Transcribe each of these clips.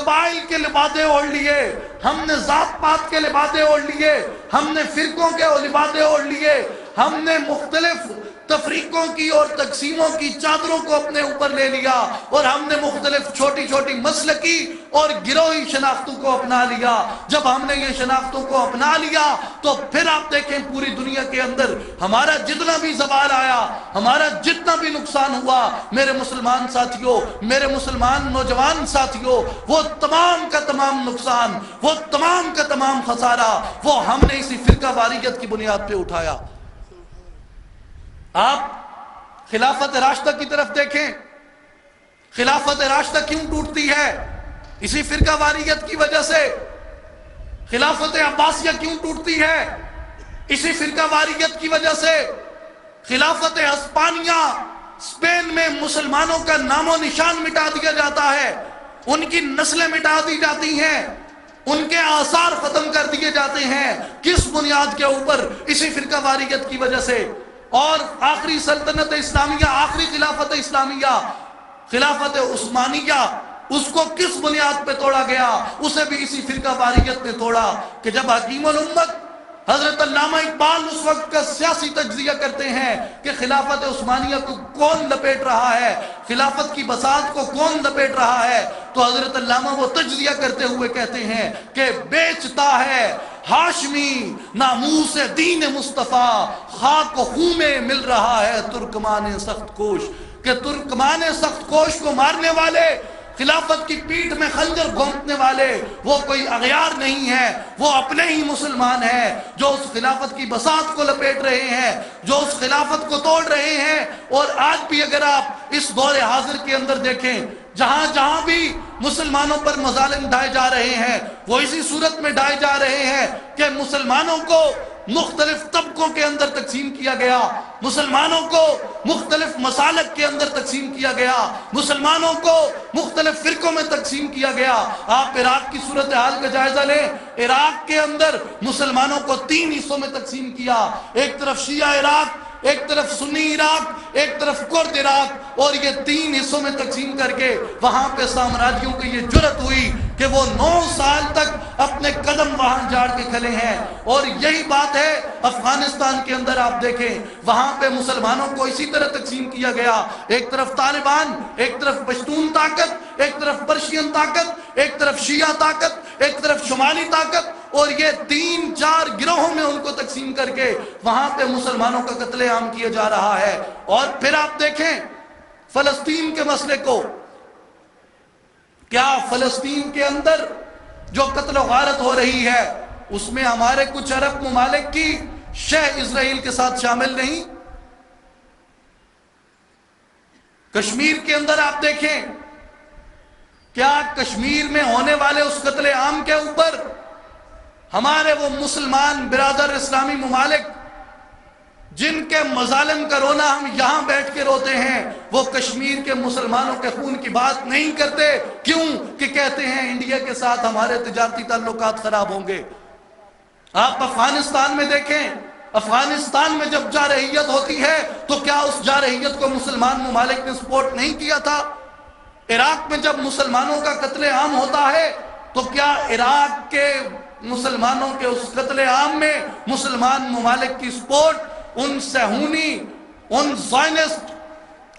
قبائل کے لبادے اوڑھ لیے، ہم نے ذات پات کے لبادے اوڑھ لیے، ہم نے فرقوں کے لبادے اوڑھ لیے، ہم نے مختلف تفریقوں کی اور تقسیموں کی چادروں کو اپنے اوپر لے لیا، اور ہم نے مختلف چھوٹی چھوٹی مسلکی اور گروہی شناختوں کو اپنا لیا۔ جب ہم نے یہ شناختوں کو اپنا لیا تو پھر آپ دیکھیں پوری دنیا کے اندر ہمارا جتنا بھی زوال آیا، ہمارا جتنا بھی نقصان ہوا، میرے مسلمان ساتھیوں، میرے مسلمان نوجوان ساتھیوں، وہ تمام کا تمام نقصان، وہ تمام کا تمام خسارہ، وہ ہم نے اسی فرقہ واریت کی بنیاد پہ اٹھایا۔ آپ خلافت راشدہ کی طرف دیکھیں، خلافت راشدہ کیوں ٹوٹتی ہے؟ اسی فرقہ واریت کی وجہ سے۔ خلافت عباسیہ کیوں ٹوٹتی ہے؟ اسی فرقہ واریت کی وجہ سے۔ خلافت ہسپانیہ، اسپین میں مسلمانوں کا نام و نشان مٹا دیا جاتا ہے، ان کی نسلیں مٹا دی جاتی ہیں، ان کے آثار ختم کر دیے جاتے ہیں۔ کس بنیاد کے اوپر؟ اسی فرقہ واریت کی وجہ سے۔ اور آخری سلطنت اسلامیہ، آخری خلافت اسلامیہ، خلافت عثمانیہ، اس کو کس بنیاد پہ توڑا گیا؟ اسے بھی اسی فرقہ واریت نے توڑا کہ جب حکیم الامت حضرت علامہ اقبال اس وقت کا سیاسی تجزیہ کرتے ہیں کہ خلافت عثمانیہ کو کون لپیٹ رہا ہے، خلافت کی بساط کو کون لپیٹ رہا ہے، تو حضرت علامہ وہ تجزیہ کرتے ہوئے کہتے ہیں کہ بیچتا ہے ہاشمی ناموس دین مصطفیٰ، خاک و خون میں مل رہا ہے ترکمان سخت کوش، کہ ترکمان سخت کوش کو مارنے والے، خلافت کی پیٹھ میں خنجر گھونپنے والے، وہ کوئی اغیار نہیں ہے، وہ اپنے ہی مسلمان ہیں جو اس خلافت کی بساط کو لپیٹ رہے ہیں، جو اس خلافت کو توڑ رہے ہیں۔ اور آج بھی اگر آپ اس دور حاضر کے اندر دیکھیں، جہاں جہاں بھی مسلمانوں پر مظالم ڈھائے جا رہے ہیں، وہ اسی صورت میں ڈھائے جا رہے ہیں کہ مسلمانوں کو مختلف طبقوں کے اندر تقسیم کیا گیا، مسلمانوں کو مختلف مسالک کے اندر تقسیم کیا گیا، مسلمانوں کو مختلف فرقوں میں تقسیم کیا گیا۔ آپ عراق کی صورتحال کا جائزہ لیں، عراق کے اندر مسلمانوں کو 3 حصوں میں تقسیم کیا، ایک طرف شیعہ عراق، ایک طرف سنی عراق، ایک طرف کرد عراق، اور یہ 3 حصوں میں تقسیم کر کے وہاں پہ سامراجیوں کی یہ جرت ہوئی کہ وہ 9 سال تک اپنے قدم وہاں جاڑ کے کھلے ہیں۔ اور یہی بات ہے افغانستان کے اندر، آپ دیکھیں وہاں پہ مسلمانوں کو اسی طرح تقسیم کیا گیا، ایک طرف طالبان، ایک طرف پشتون طاقت، ایک طرف پرشین طاقت، ایک طرف شیعہ طاقت، ایک طرف شمالی طاقت، اور یہ 3-4 گروہوں میں ان کو تقسیم کر کے وہاں پہ مسلمانوں کا قتل عام کیا جا رہا ہے۔ اور پھر آپ دیکھیں فلسطین کے مسئلے کو، کیا فلسطین کے اندر جو قتل و غارت ہو رہی ہے اس میں ہمارے کچھ عرب ممالک کی شہ اسرائیل کے ساتھ شامل نہیں؟ کشمیر کے اندر آپ دیکھیں، کیا کشمیر میں ہونے والے اس قتل عام کے اوپر ہمارے وہ مسلمان برادر اسلامی ممالک جن کے مظالم کا رونا ہم یہاں بیٹھ کے روتے ہیں، وہ کشمیر کے مسلمانوں کے خون کی بات نہیں کرتے؟ کیوں؟ کہ کہتے ہیں انڈیا کے ساتھ ہمارے تجارتی تعلقات خراب ہوں گے۔ آپ افغانستان میں دیکھیں، افغانستان میں جب جارحیت ہوتی ہے تو کیا اس جارحیت کو مسلمان ممالک نے سپورٹ نہیں کیا تھا؟ عراق میں جب مسلمانوں کا قتل عام ہوتا ہے تو کیا عراق کے مسلمانوں کے اس قتل عام میں مسلمان ممالک کی سپورٹ ان صہیونی، ان زائنسٹ،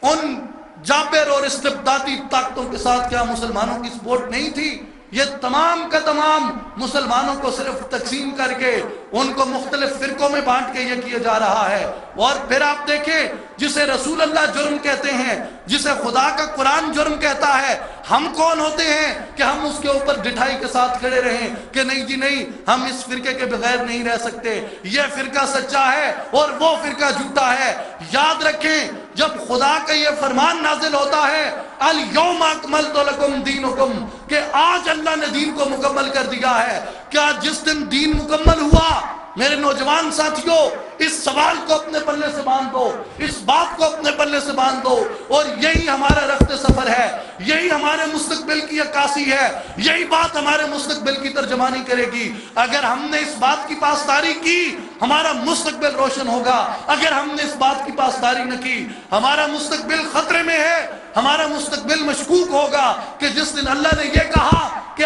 ان جابر اور استبدادی طاقتوں کے ساتھ کیا مسلمانوں کی سپورٹ نہیں تھی؟ یہ تمام کا تمام مسلمانوں کو صرف تقسیم کر کے ان کو مختلف فرقوں میں بانٹ کے یہ کیا جا رہا ہے۔ اور پھر آپ دیکھیں جسے رسول اللہ جرم کہتے ہیں، جسے خدا کا قرآن جرم کہتا ہے، ہم کون ہوتے ہیں کہ ہم اس کے اوپر ڈٹھائی کے ساتھ کھڑے رہیں کہ نہیں جی نہیں، ہم اس فرقے کے بغیر نہیں رہ سکتے، یہ فرقہ سچا ہے اور وہ فرقہ جھوٹا ہے۔ یاد رکھیں جب خدا کا یہ فرمان نازل ہوتا ہے الیوم اکملت لکم دینکم، کہ آج اللہ نے دین کو مکمل کر دیا ہے، کیا جس دن دین مکمل ہوا، میرے نوجوان ساتھیوں اس سوال کو اپنے پلے سے باندھ دو، اس بات کو اپنے پلے سے باندھ دو، اور یہی ہمارا رفت سفر ہے، یہی ہمارے مستقبل کی عکاسی ہے، یہی بات ہمارے مستقبل کی ترجمانی کرے گی۔ اگر ہم نے اس بات کی پاسداری کی ہمارا مستقبل روشن ہوگا، اگر ہم نے اس بات کی پاسداری نہ کی ہمارا مستقبل خطرے میں ہے، ہمارا مستقبل مشکوک ہوگا کہ جس دن اللہ نے یہ کہا کہ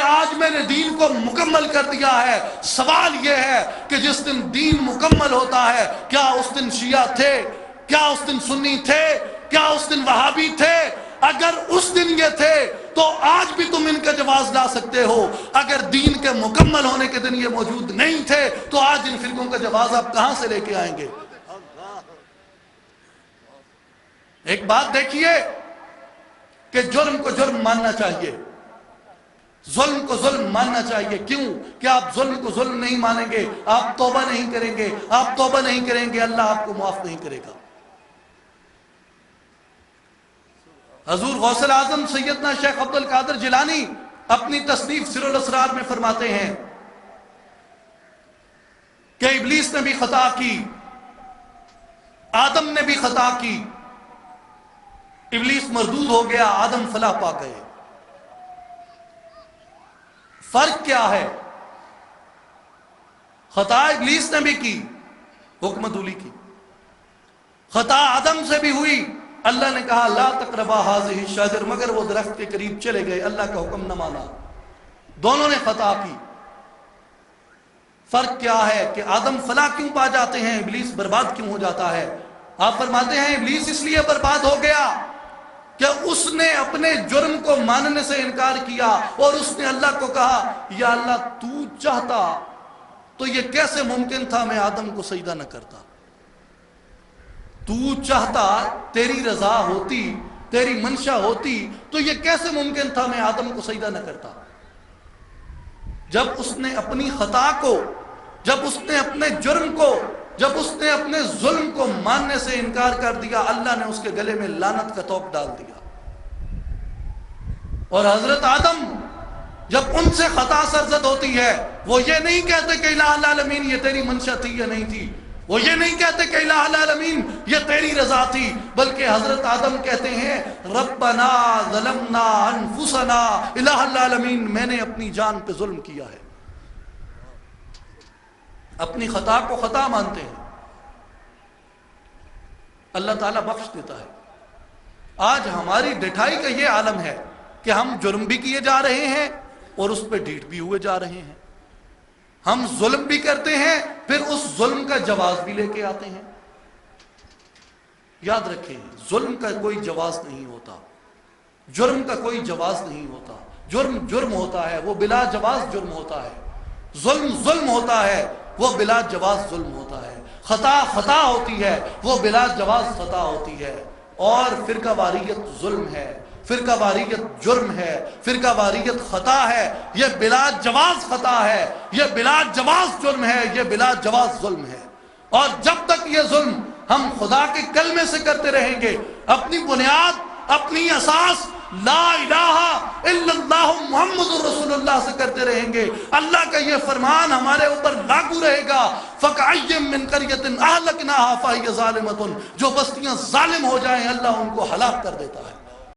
کو مکمل کر دیا ہے۔ سوال یہ ہے کہ جس دن دین مکمل ہوتا ہے، کیا اس دن شیعہ تھے؟ کیا اس دن سنی تھے؟ کیا اس دن وہابی تھے؟ اگر اس دن یہ تھے تو آج بھی تم ان کا جواز لا سکتے ہو۔ اگر دین کے مکمل ہونے کے دن یہ موجود نہیں تھے تو آج ان فرقوں کا جواز آپ کہاں سے لے کے آئیں گے؟ ایک بات دیکھیے کہ جرم کو جرم ماننا چاہیے، ظلم کو ظلم ماننا چاہیے۔ کیوں کہ آپ ظلم کو ظلم نہیں مانیں گے، آپ توبہ نہیں کریں گے، آپ توبہ نہیں کریں گے، اللہ آپ کو معاف نہیں کرے گا۔ حضور غوث اعظم سیدنا شیخ عبد القادر جیلانی اپنی تصنیف سر الاسرار میں فرماتے ہیں کہ ابلیس نے بھی خطا کی، آدم نے بھی خطا کی، ابلیس مردود ہو گیا، آدم فلاح پا گئے۔ فرق کیا ہے؟ خطا ابلیس نے بھی کی، حکم دولی کی، خطا آدم سے بھی ہوئی، اللہ نے کہا لا تقربا هذه الشجر، مگر وہ درخت کے قریب چلے گئے، اللہ کا حکم نہ مانا، دونوں نے خطا کی۔ فرق کیا ہے کہ آدم فلاح کیوں پا جاتے ہیں، ابلیس برباد کیوں ہو جاتا ہے؟ آپ فرماتے ہیں ابلیس اس لیے برباد ہو گیا کہ اس نے اپنے جرم کو ماننے سے انکار کیا، اور اس نے اللہ کو کہا یا اللہ تو چاہتا تو یہ کیسے ممکن تھا میں آدم کو سجدہ نہ کرتا، تو چاہتا، تیری رضا ہوتی، تیری منشا ہوتی تو یہ کیسے ممکن تھا میں آدم کو سجدہ نہ کرتا۔ جب اس نے اپنی خطا کو، جب اس نے اپنے جرم کو، جب اس نے اپنے ظلم کو ماننے سے انکار کر دیا، اللہ نے اس کے گلے میں لعنت کا توق ڈال دیا۔ اور حضرت آدم جب ان سے خطا سرزد ہوتی ہے، وہ یہ نہیں کہتے کہ الہ العالمین یہ تیری منشا تھی یا نہیں تھی، وہ یہ نہیں کہتے کہ الہ العالمین یہ تیری رضا تھی، بلکہ حضرت آدم کہتے ہیں ربنا ظلمنا انفسنا، الہ العالمین میں نے اپنی جان پہ ظلم کیا ہے۔ اپنی خطا کو خطا مانتے ہیں، اللہ تعالیٰ بخش دیتا ہے۔ آج ہماری ڈٹھائی کا یہ عالم ہے کہ ہم جرم بھی کیے جا رہے ہیں اور اس پہ ڈھیٹ بھی ہوئے جا رہے ہیں، ہم ظلم بھی کرتے ہیں پھر اس ظلم کا جواز بھی لے کے آتے ہیں۔ یاد رکھیں ظلم کا کوئی جواز نہیں ہوتا، جرم کا کوئی جواز نہیں ہوتا، جرم جرم ہوتا ہے وہ بلا جواز جرم ہوتا ہے، ظلم ظلم ہوتا ہے وہ بلا جواز ظلم ہوتا ہے، خطا خطا ہوتی ہے وہ بلا جواز خطا ہوتی ہے۔ اور فرقہ واریت ظلم ہے، فرقہ واریت جرم ہے، فرقہ واریت خطا ہے، یہ بلا جواز خطا ہے، یہ بلا جواز جرم ہے، یہ بلا جواز ظلم ہے۔ اور جب تک یہ ظلم ہم خدا کے کلمے سے کرتے رہیں گے، اپنی بنیاد، اپنی اساس لا الہ الا اللہ محمد رسول اللہ سے کرتے رہیں گے، اللہ کا یہ فرمان ہمارے اوپر لاگو رہے گا۔ فَكَأَيٍّ مِّن قَرْيَةٍ أَهْلَكْنَاهَا فَهِيَ ظَالِمَةٌ، جو بستیاں ظالم ہو جائیں اللہ ان کو ہلاک کر دیتا ہے۔